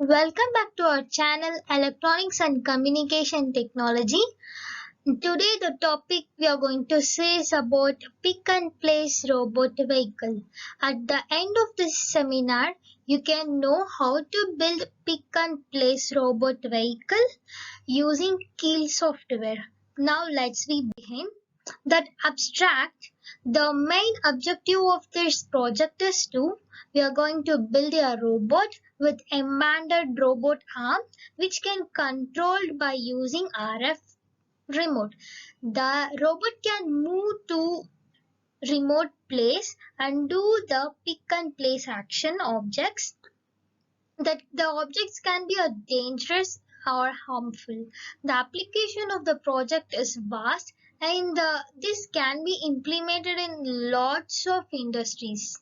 Welcome back to our channel Electronics and Communication Technology. Today the topic we are going to say is about pick and place robot vehicle. At the end of this seminar, you can know how to build pick and place robot vehicle using Keel software. Now let's begin. That abstract, the main objective of this project is we are going to build a robot with embedded robot arm which can controlled by using RF remote. The robot can move to remote place and do the pick and place action objects. That the objects can be dangerous or harmful. The application of the project is vast and this can be implemented in lots of industries.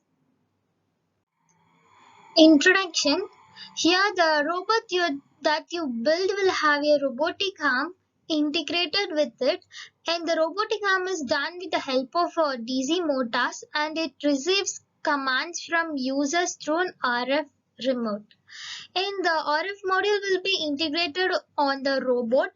Introduction. Here the robot that you build will have a robotic arm integrated with it, and the robotic arm is done with the help of DC motors, and it receives commands from users through an RF remote. And the RF module will be integrated on the robot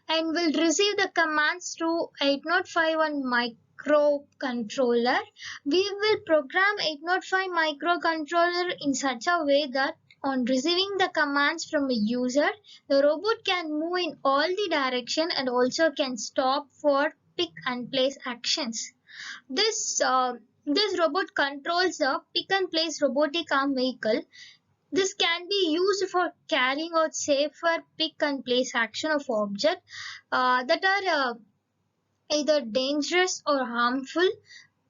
and will receive the commands through 8051 microcontroller. We will program 805 microcontroller in such a way that on receiving the commands from a user, the robot can move in all the direction and also can stop for pick and place actions. This robot controls the pick and place robotic arm vehicle. This can be used for carrying out safer pick and place action of objects that are either dangerous or harmful.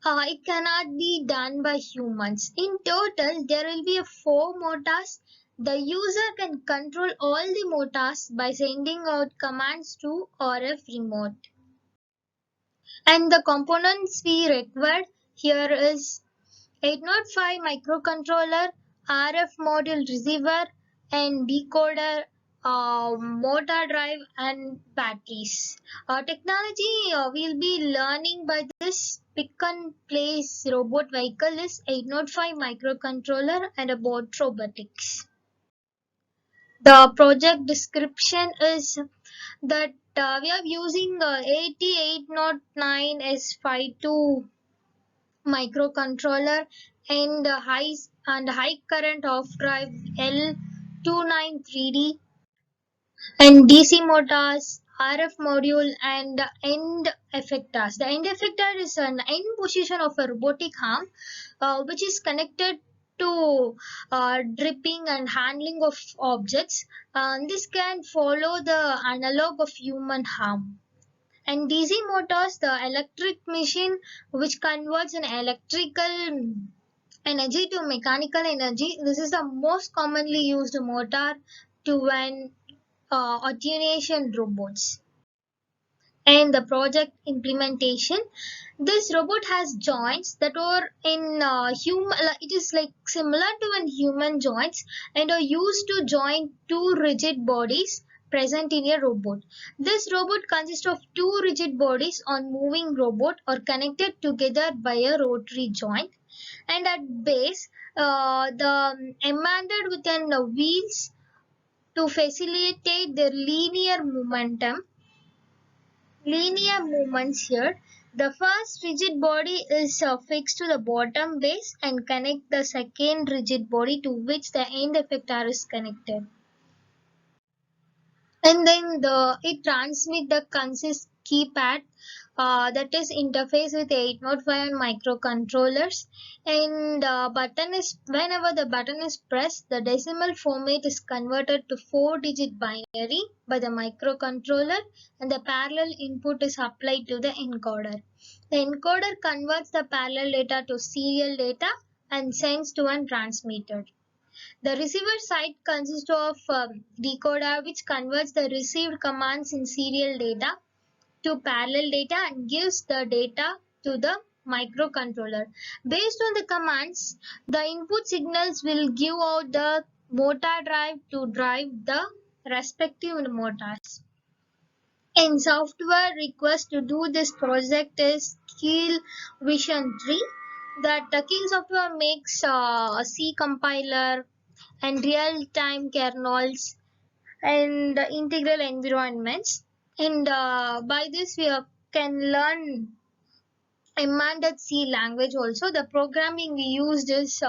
It cannot be done by humans. In total, there will be four motors. The user can control all the motors by sending out commands to RF remote. And the components we required here is 805 microcontroller, RF module receiver, and decoder, motor drive, and batteries. Technology we'll be learning by this pick and place robot vehicle is 805 microcontroller and about robotics. The project description is that we are using 8809S52 microcontroller and high current off drive L293D and DC motors, RF module, and end effectors. The end effector is an end position of a robotic arm which is connected to dripping and handling of objects. This can follow the analog of human arm. And DC motors, the electric machine which converts an electrical energy to mechanical energy. This is the most commonly used motor to an automation robots. And the project implementation, this robot has joints that are in human, it is like similar to an human joints and are used to join two rigid bodies present in a robot. This robot consists of two rigid bodies on moving robot or connected together by a rotary joint, and at base the embedded within the wheels to facilitate their linear movements here. The first rigid body is fixed to the bottom base and connect the second rigid body to which the end effector is connected. And then it transmit the consist keypad that is interface with 805 microcontrollers, and button is whenever the button is pressed, the decimal format is converted to 4-digit binary by the microcontroller, and the parallel input is applied to the encoder. The encoder converts the parallel data to serial data and sends to a transmitter. The receiver side consists of decoder which converts the received commands in serial data to parallel data and gives the data to the microcontroller. Based on the commands, the input signals will give out the motor drive to drive the respective motors. And software request to do this project is Keel Vision 3. That Keel software makes C compiler, and real-time kernels and integral environments. And by this we can learn embedded C language also. The programming we used is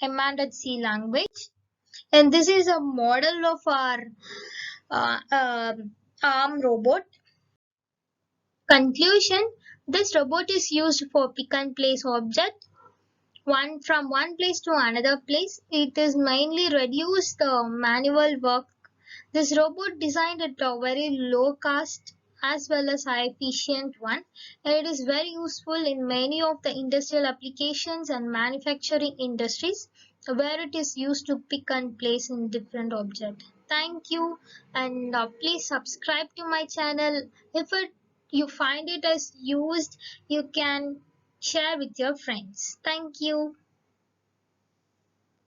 embedded C language, and this is a model of our uh, um arm robot. Conclusion: this robot is used for pick and place object one from one place to another place. It is mainly reduce the manual work. This robot designed at a very low cost as well as high efficient one, and it is very useful in many of the industrial applications and manufacturing industries where it is used to pick and place in different objects. Thank you, and please subscribe to my channel. If you find it as used, you can share with your friends. Thank you.